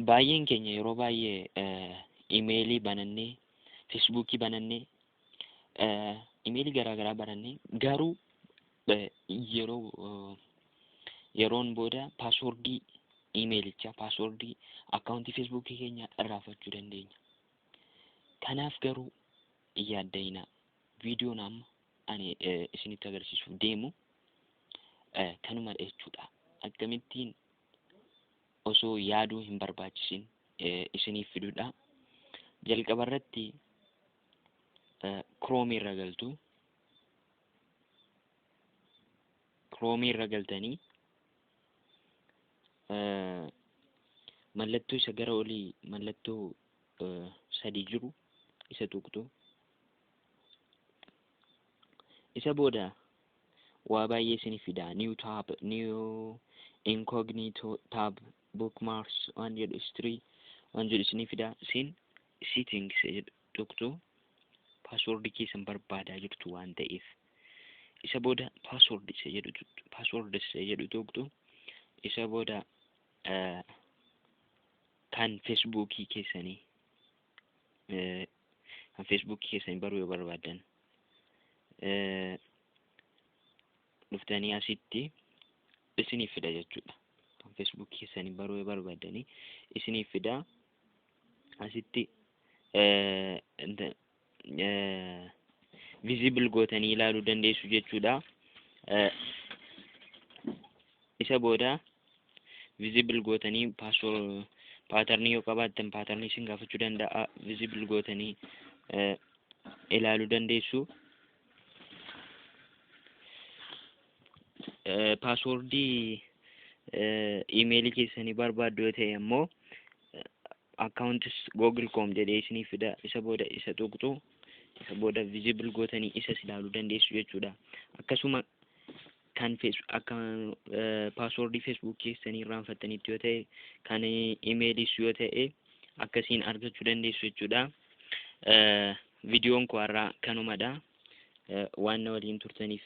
baay'een keenya yeroo baay'ee imeelii banannee feesbuukii banannee imeelii garaagaraa banannee garuu yeroon booda paaswordii imeelichaa paaswordii akkaawuntii feesbuukii keenya irraafachuu dandeenya. Kanaaf garuu yaadda'inaa viidiyoon amma ani isinitti agarsiisuuf deemu kanuma jechuudha. Akkamittiin osoo yaaduu hin barbaachisin isiniif fiduudha. Jalqaba irratti Chrome irra galtu. Chrome irra galtanii mallattoo isa gara olii mallattoo sadii jiru isa tuqxu. Isa booda waa baay'ee isiniif fida. New tab, new incognito tab, bookmarks, waan jedhu history, waan jedhu isiniif fida. Isin settings tuqxu. Password keessan barbaadaa jirtu waan ta'eef. Isa booda password isa jedhu tuqxu. Isa booda kan feesbuukii keessanii baruu yoo barbaadan dhuftanii asitti isiniif fida jechuudha. Kan feesbuukii keessanii baruu yoo barbaadanii isiniif fida. Asitti visible gootanii ilaaluu dandeessu jechuudha. Isa booda visible gootanii password patternii yoo qabaattan patternii isin gaafachuu danda'a. Visible gootanii ilaaluu dandeessu. Passwordii imeelii keessanii barbaaddu yoo ta'e immoo accounts google.com jedhee isiniif fida. Isa booda isa tuqxu. Isa booda visible gootanii isas ilaaluu dandeessu jechuudha. Akkasuma kan passwordii Facebook keessanii irraanfattanitti yoo ta'e kan imeeliis yoo ta'e akkasiin argachuu dandeessu jechuudha. Viidiyoon koo har'aa kanumadha. Waan na waliin turtaniif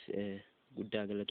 guddaa galatoomna.